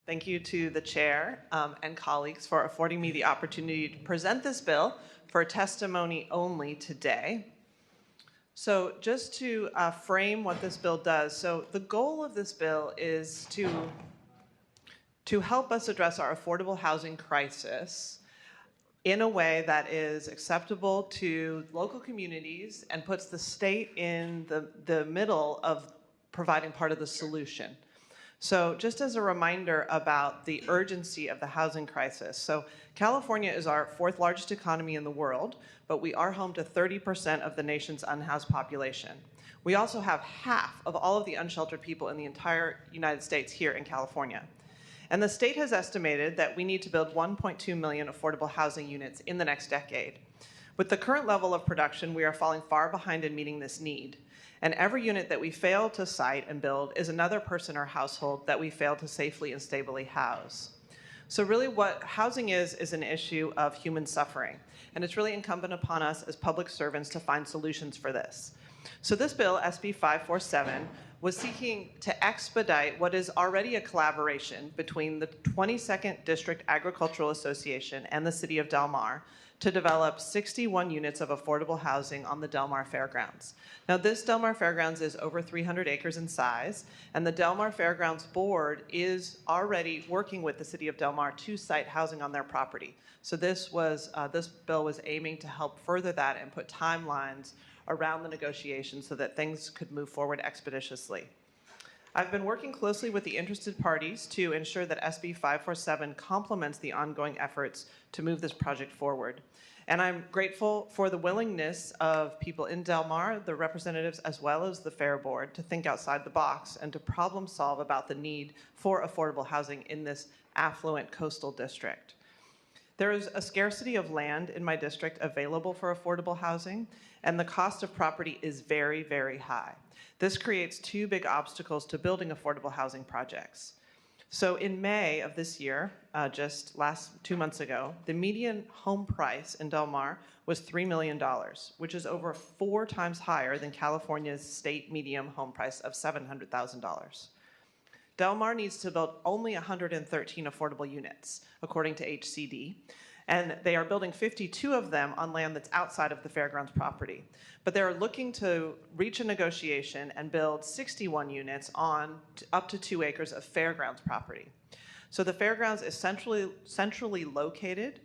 Thank you to the chair and colleagues for affording me the opportunity to present this bill for testimony only today. So just to frame what this bill does, so the goal of this bill is to help us address our affordable housing crisis in a way that is acceptable to local communities and puts the state in the middle of providing part of the solution. So just as a reminder about the urgency of the housing crisis. So California is our fourth largest economy in the world, but we are home to 30% of the nation's unhoused population. We also have half of all of the unsheltered people in the entire United States here in California. And the state has estimated that we need to build 1.2 million affordable housing units in the next decade. With the current level of production, we are falling far behind in meeting this need. And every unit that we fail to site and build is another person or household that we fail to safely and stably house. So really what housing is an issue of human suffering. And it's really incumbent upon us as public servants to find solutions for this. So this bill, SB 547, was seeking to expedite what is already a collaboration between the 22nd District Agricultural Association and the City of Del Mar to develop 61 units of affordable housing on the Del Mar Fairgrounds. Now, this Del Mar Fairgrounds is over 300 acres in size, and the Del Mar Fairgrounds Board is already working with the City of Del Mar to site housing on their property. So this bill was aiming to help further that and put timelines around the negotiations so that things could move forward expeditiously. I've been working closely with the interested parties to ensure that SB 547 complements the ongoing efforts to move this project forward. And I'm grateful for the willingness of people in Del Mar, the representatives, as well as the Fair Board, to think outside the box and to problem solve about the need for affordable housing in this affluent coastal district. There is a scarcity of land in my district available for affordable housing, and the cost of property is very, very high. This creates two big obstacles to building affordable housing projects. So in May of this year, just 2 months ago, the median home price in Del Mar was $3 million, which is over 4 times higher than California's state median home price of $700,000. Del Mar needs to build only 113 affordable units, according to HCD, and they are building 52 of them on land that's outside of the fairgrounds property. But they're looking to reach a negotiation and build 61 units on up to 2 acres of fairgrounds property. So the fairgrounds is centrally located.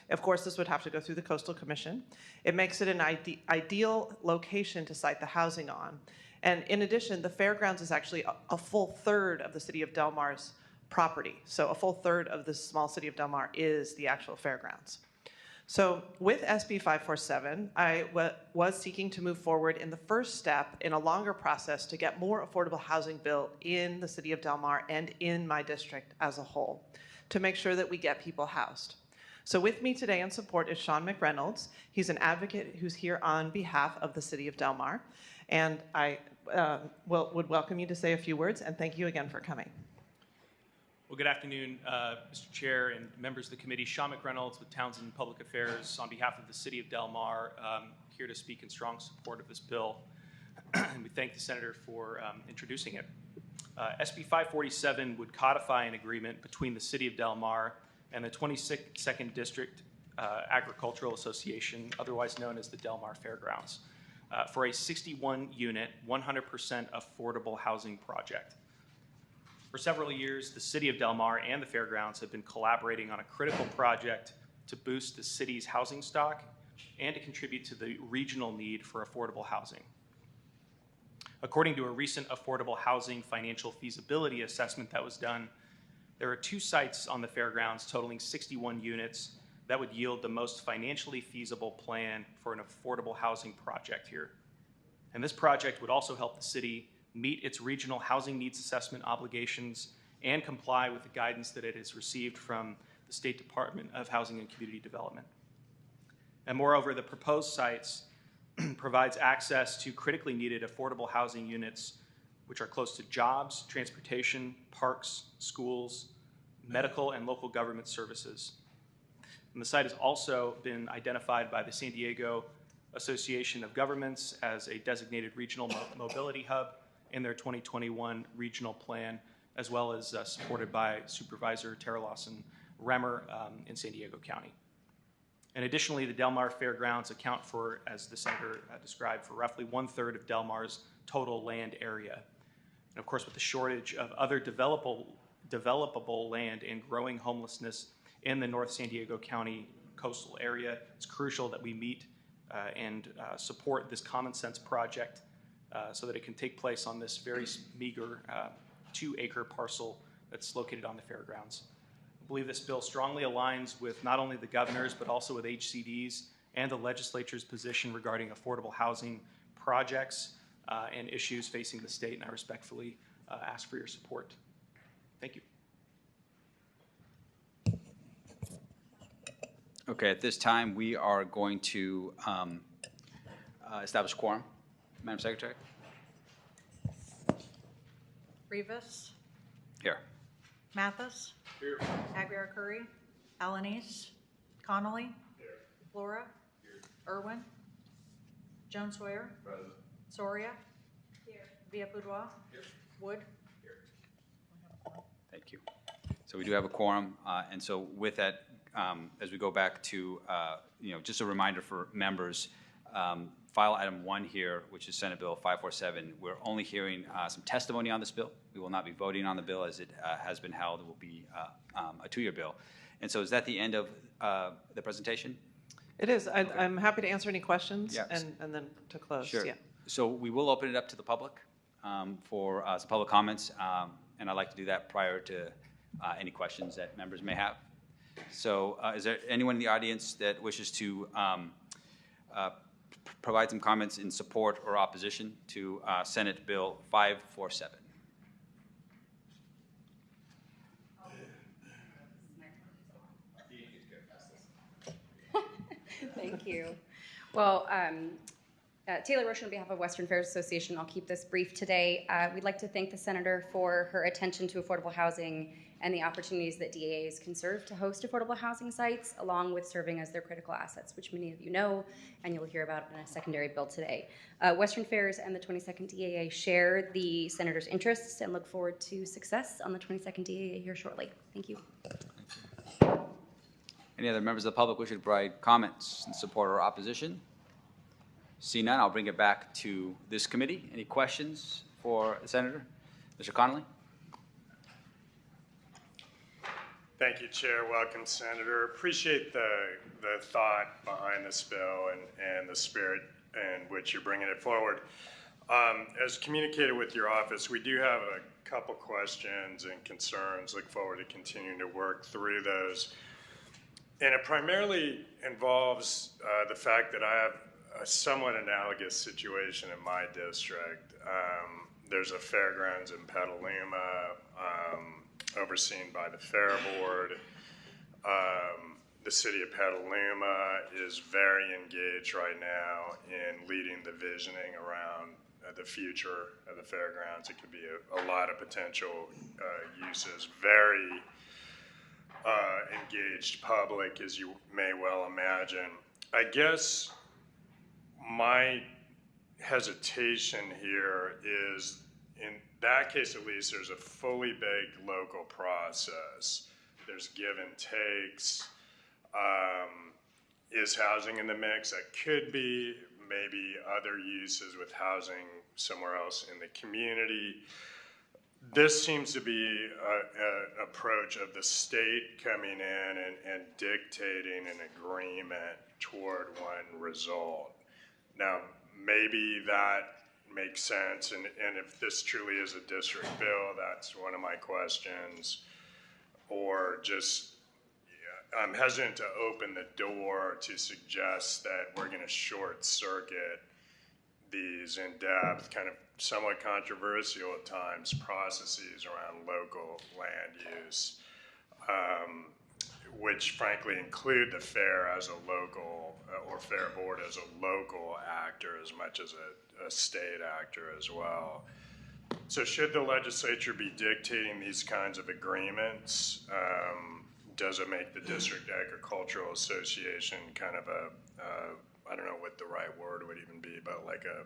Of course, this would have to go through the Coastal Commission. It makes it an ideal location to site the housing on. And in addition, the fairgrounds is actually a full third of the City of Del Mar's property. So a full third of the small City of Del Mar is the actual fairgrounds. So with SB 547, I was seeking to move forward in the first step in a longer process to get more affordable housing built in the City of Del Mar and in my district as a whole, to make sure that we get people housed. So with me today in support is Sean McReynolds. He's an advocate who's here on behalf of the City of Del Mar. And I would welcome you to say a few words, and thank you again for coming. Well, good afternoon, Mr. Chair and members of the committee. Sean McReynolds with Townsend Public Affairs on behalf of the City of Del Mar, here to speak in strong support of this bill. And we thank the Senator for introducing it. SB 547 would codify an agreement between the City of Del Mar and the 22nd District Agricultural Association, otherwise known as the Del Mar Fairgrounds, for a 61-unit, 100% affordable housing project. For several years, the City of Del Mar and the Fairgrounds have been collaborating on a critical project to boost the city's housing stock and to contribute to the regional need for affordable housing. According to a recent affordable housing financial feasibility assessment that was done, there are 2 sites on the fairgrounds totaling 61 units that would yield the most financially feasible plan for an affordable housing project here. And this project would also help the city meet its regional housing needs assessment obligations and comply with the guidance that it has received from the State Department of Housing and Community Development. And moreover, the proposed sites provides access to critically needed affordable housing units which are close to jobs, transportation, parks, schools, medical and local government services. And the site has also been identified by the San Diego Association of Governments as a designated regional mobility hub in their 2021 regional plan, as well as supported by Supervisor Tara Lawson Remmer in San Diego County. And additionally, the Del Mar Fairgrounds account for, as the Senator described, for roughly 1/3 of Del Mar's total land area. And of course, with the shortage of other developable land and growing homelessness in the North San Diego County coastal area, it's crucial that we meet and support this common sense project so that it can take place on this very meager 2-acre parcel that's located on the fairgrounds. I believe this bill strongly aligns with not only the governor's but also with HCD's and the legislature's position regarding affordable housing projects and issues facing the state, and I respectfully ask for your support. Thank you. Okay, at this time, we are going to establish quorum. Madam Secretary? Rivas, Here. Mathis, Here. Aguirre Curry, Alanis, Connolly, Flora, Irwin, Jones Sawyer, Soria, Villapudua, Wood. Thank you. So we do have a quorum, and so with that, as we go back to, just a reminder for members, file item 1 here, which is Senate Bill 547. We're only hearing some testimony on this bill. We will not be voting on the bill as it has been held. It will be a 2-year bill. And so is that the end of the presentation? It is. I'm happy to answer any questions Yes. and then to close. Sure. Yeah. So we will open it up to the public for some public comments, and I'd like to do that prior to any questions that members may have. So is there anyone in the audience that wishes to provide some comments in support or opposition to Senate Bill 547? Thank you. Well, Taylor Roche on behalf of Western Fairs Association, I'll keep this brief today. We'd like to thank the Senator for her attention to affordable housing and the opportunities that DAAs can serve to host affordable housing sites, along with serving as their critical assets, which many of you know, and you'll hear about in a secondary bill today. Western Fairs and the 22nd DAA share the Senator's interests and look forward to success on the 22nd DAA here shortly. Thank you. Any other members of the public wish to provide comments in support or opposition? See none, I'll bring it back to this committee. Any questions for the Senator? Mr. Connolly? Thank you, Chair. Welcome, Senator. Appreciate the thought behind this bill and the spirit in which you're bringing it forward. As communicated with your office, we do have a couple questions and concerns. Look forward to continuing to work through those. And it primarily involves the fact that I have a somewhat analogous situation in my district. There's a fairgrounds in Petaluma, overseen by the Fair Board. The city of Petaluma is very engaged right now in leading the visioning around the future of the fairgrounds. It could be a lot of potential uses. Very engaged public, as you may well imagine. I guess my hesitation here is, in that case at least, there's a fully baked local process. There's give and takes. Is housing in the mix? That could be. Maybe other uses with housing somewhere else in the community. This seems to be an approach of the state coming in and dictating an agreement toward one result. Now, maybe that makes sense, and if this truly is a district bill, that's one of my questions. Or just, I'm hesitant to open the door to suggest that we're going to short circuit these in-depth, kind of somewhat controversial at times, processes around local land use, which frankly include the fair as a local, or Fair Board as a local actor as much as a state actor as well. So should the legislature be dictating these kinds of agreements? Does it make the District Agricultural Association kind of I don't know what the right word would even be, but like a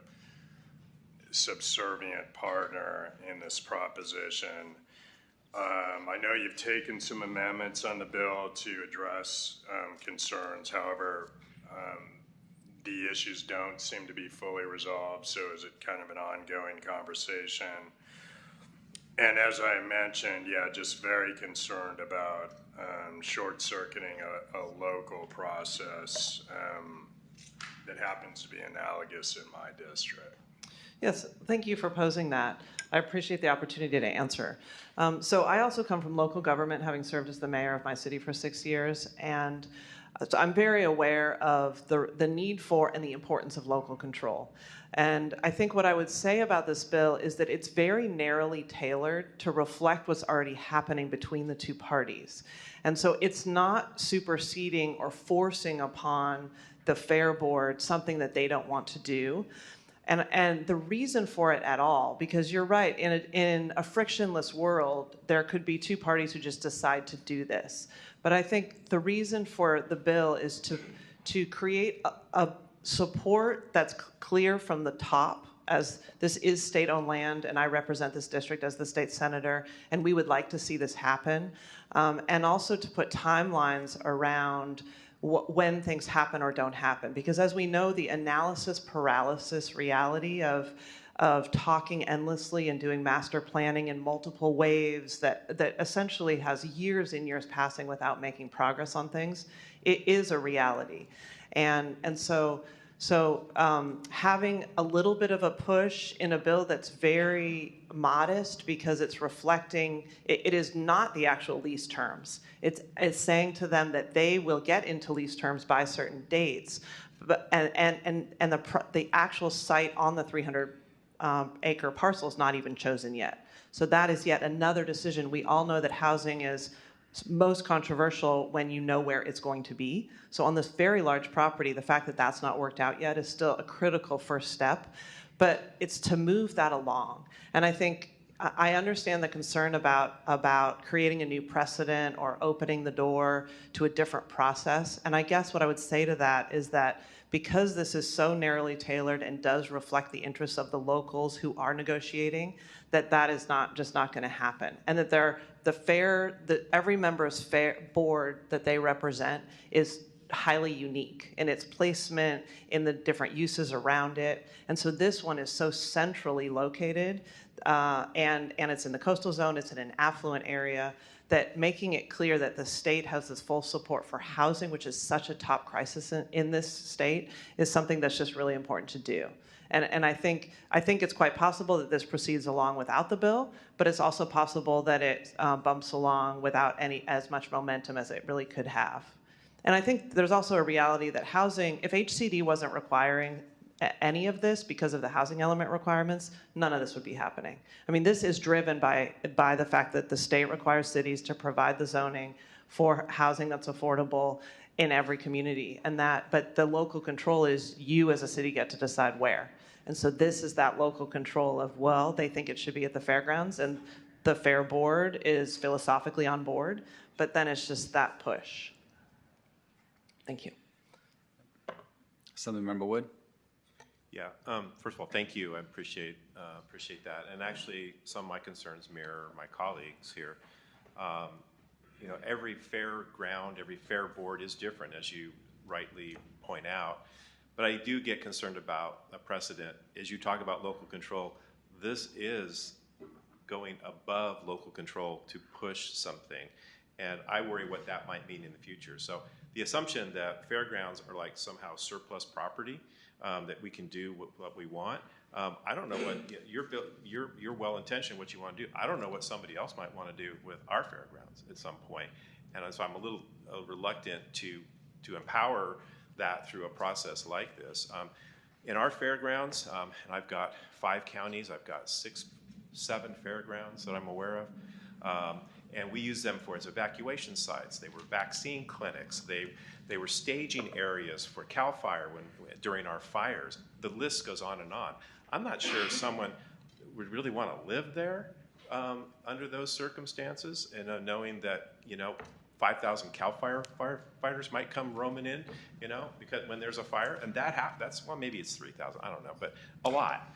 subservient partner in this proposition? I know you've taken some amendments on the bill to address concerns. However, the issues don't seem to be fully resolved, so is it kind of an ongoing conversation? And as I mentioned, yeah, just very concerned about short-circuiting a local process that happens to be analogous in my district. Yes, thank you for posing that. I appreciate the opportunity to answer. So I also come from local government, having served as the mayor of my city for 6 years, and so I'm very aware of the need for and the importance of local control. And I think what I would say about this bill is that it's very narrowly tailored to reflect what's already happening between the two parties. And so it's not superseding or forcing upon the Fair Board something that they don't want to do. And the reason for it at all, because you're right, in a frictionless world, there could be two parties who just decide to do this. But I think the reason for the bill is to create a support that's clear from the top, as this is state-owned land, and I represent this district as the state senator, and we would like to see this happen. And also to put timelines around when things happen or don't happen. Because as we know, the analysis paralysis reality of talking endlessly and doing master planning in multiple waves that essentially has years and years passing without making progress on things, it is a reality. And so having a little bit of a push in a bill that's very modest because it's reflecting, it is not the actual lease terms. It's saying to them that they will get into lease terms by certain dates, but and the actual site on the 300 acre parcel is not even chosen yet. So that is yet another decision. We all know that housing is most controversial when you know where it's going to be. So on this very large property, the fact that that's not worked out yet is still a critical first step, but it's to move that along. And I think I understand the concern about creating a new precedent or opening the door to a different process. And I guess what I would say to that is that because this is so narrowly tailored and does reflect the interests of the locals who are negotiating, that is not going to happen. And that every member's board that they represent is highly unique in its placement, in the different uses around it. And so this one is so centrally located, and it's in the coastal zone, it's in an affluent area, that making it clear that the state has this full support for housing, which is such a top crisis in this state, is something that's just really important to do. And I think it's quite possible that this proceeds along without the bill, but it's also possible that it bumps along without as much momentum as it really could have. And I think there's also a reality that housing, if HCD wasn't requiring any of this because of the housing element requirements, none of this would be happening. I mean, this is driven by the fact that the state requires cities to provide the zoning for housing that's affordable in every community. But the local control is you as a city get to decide where. And so this is that local control of, well, they think it should be at the fairgrounds, and the Fair Board is philosophically on board, but then it's just that push. Thank you. Assemblymember Wood. Yeah. First of all, thank you. I appreciate that. And actually, some of my concerns mirror my colleagues here. Every fairground, every fair board is different, as you rightly point out. But I do get concerned about a precedent. As you talk about local control, this is going above local control to push something. And I worry what that might mean in the future. So the assumption that fairgrounds are like somehow surplus property, that we can do what we want. I don't know what you're well-intentioned what you want to do. I don't know what somebody else might want to do with our fairgrounds at some point. And so I'm a little reluctant to empower that through a process like this. In our fairgrounds, and I've got 5 counties, I've got 7 fairgrounds that I'm aware of. And we use them as evacuation sites. They were vaccine clinics. They were staging areas for CAL FIRE during our fires. The list goes on and on. I'm not sure someone would really want to live there under those circumstances, and knowing that 5,000 CAL FIRE firefighters might come roaming in, because when there's a fire, and that's maybe it's 3,000, I don't know, but a lot.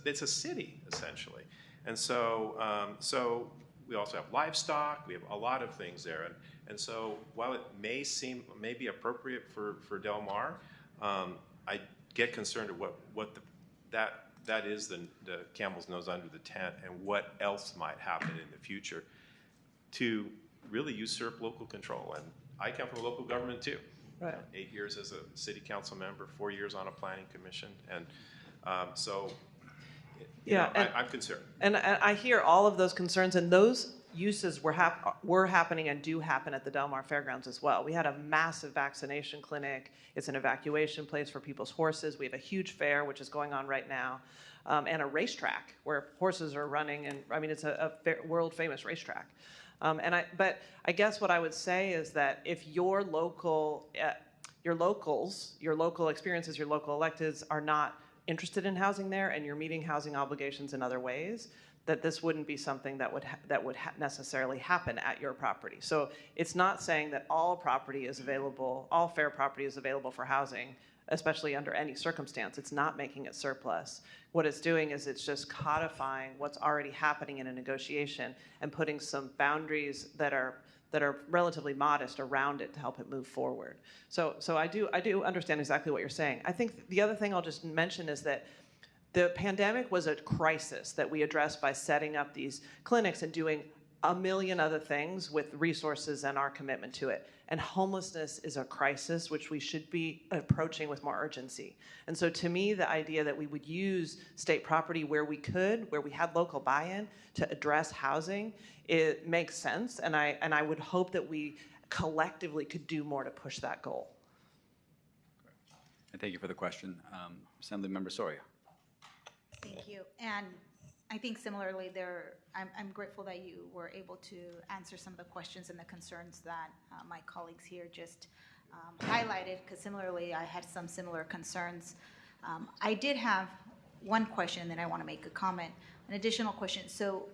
It's a city essentially, and so we also have livestock, we have a lot of things there. And so while it may be appropriate for Del Mar, I get concerned at that is the camel's nose under the tent, and what else might happen in the future to really usurp local control. And I come from a local government too. Right. 8 years as a city council member, 4 years on a planning commission, and so I'm concerned. And I hear all of those concerns, and those uses were happening and do happen at the Del Mar Fairgrounds as well. We had a massive vaccination clinic. It's an evacuation place for people's horses. We have a huge fair, which is going on right now, and a racetrack where horses are running. And I mean, it's a world-famous racetrack. But I guess what I would say is that if your local experiences, your local electeds are not interested in housing there, and you're meeting housing obligations in other ways, that this wouldn't be something that would necessarily happen at your property. So it's not saying that all property is available, all fair property is available for housing, especially under any circumstance. It's not making it surplus. What it's doing is it's just codifying what's already happening in a negotiation and putting some boundaries that are relatively modest around it to help it move forward. So I do understand exactly what you're saying. I think the other thing I'll just mention is that the pandemic was a crisis that we addressed by setting up these clinics and doing a million other things with resources and our commitment to it. And homelessness is a crisis which we should be approaching with more urgency. And so to me, the idea that we would use state property where we could, where we had local buy-in to address housing, it makes sense. And I would hope that we collectively could do more to push that goal. And thank you for the question. Assemblymember Soria. Thank you. And I think similarly I'm grateful that you were able to answer some of the questions and the concerns that my colleagues here just highlighted, because similarly I had some similar concerns. I did have one question, and then I want to make a comment, an additional question. So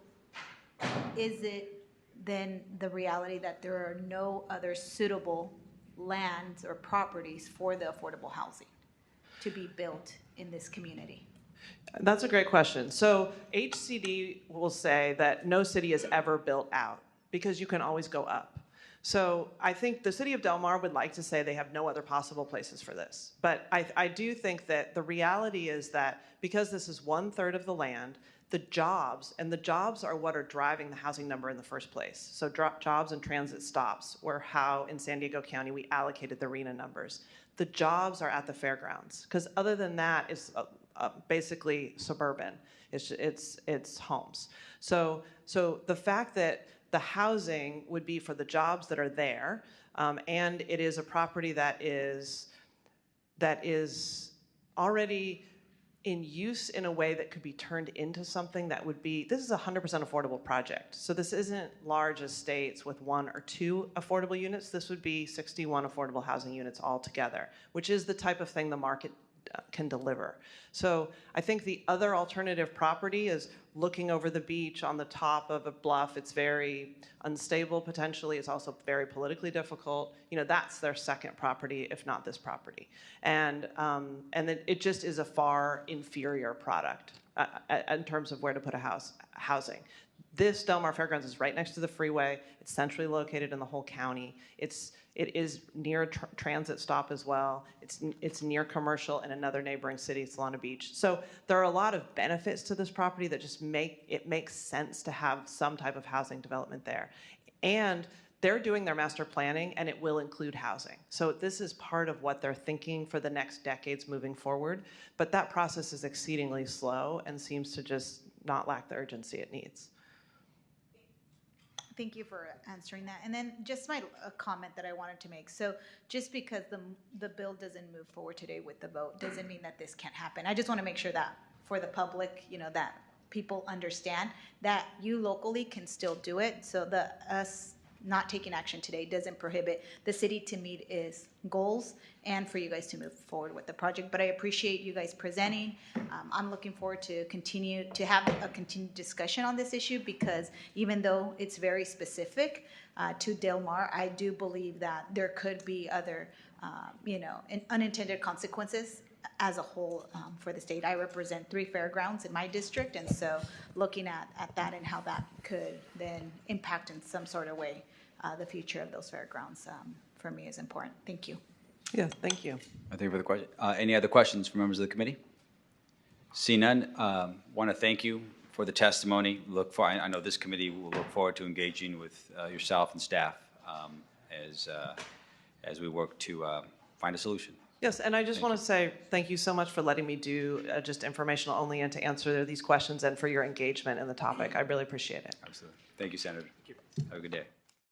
is it then the reality that there are no other suitable lands or properties for the affordable housing to be built in this community? That's a great question. So HCD will say that no city is ever built out because you can always go up. So I think the city of Del Mar would like to say they have no other possible places for this. But I do think that the reality is that because this is 1/3 of the land, the jobs are what are driving the housing number in the first place. So jobs and transit stops were how in San Diego County we allocated the RHNA numbers. The jobs are at the fairgrounds, because other than that is basically suburban. It's homes. So the fact that the housing would be for the jobs that are there, and it is a property that is already in use in a way that could be turned into something that would be, this is a 100% affordable project. So this isn't large estates with 1 or 2 affordable units. This would be 61 affordable housing units altogether, which is the type of thing the market can deliver. So I think the other alternative property is looking over the beach on the top of a bluff. It's very unstable potentially. It's also very politically difficult. That's their second property, if not this property. And then it just is a far inferior product in terms of where to put housing. This Del Mar Fairgrounds is right next to the freeway. It's centrally located in the whole county. It is near a transit stop as well. It's near commercial in another neighboring city, Solana Beach. So there are a lot of benefits to this property that just makes sense to have some type of housing development there. And they're doing their master planning, and it will include housing. So this is part of what they're thinking for the next decades moving forward. But that process is exceedingly slow and seems to just not lack the urgency it needs. Thank you for answering that. And then just a comment that I wanted to make. So just because the bill doesn't move forward today with the vote doesn't mean that this can't happen. I just want to make sure that for the public, that people understand that you locally can still do it. So us not taking action today doesn't prohibit the city to meet its goals and for you guys to move forward with the project. But I appreciate you guys presenting. I'm looking forward to continue to have a continued discussion on this issue, because even though it's very specific to Del Mar, I do believe that there could be other, unintended consequences as a whole for the state. I represent 3 fairgrounds in my district, and so looking at that and how that could then impact in some sort of way the future of those fairgrounds for me is important. Thank you. Yes, thank you. Thank you for the question. Any other questions from members of the committee? See none. Want to thank you for the testimony. I know this committee will look forward to engaging with yourself and staff as we work to find a solution. Yes, and I just want to say thank you so much for letting me do just informational only and to answer these questions and for your engagement in the topic. I really appreciate it. Absolutely. Thank you, Senator. Have a good day.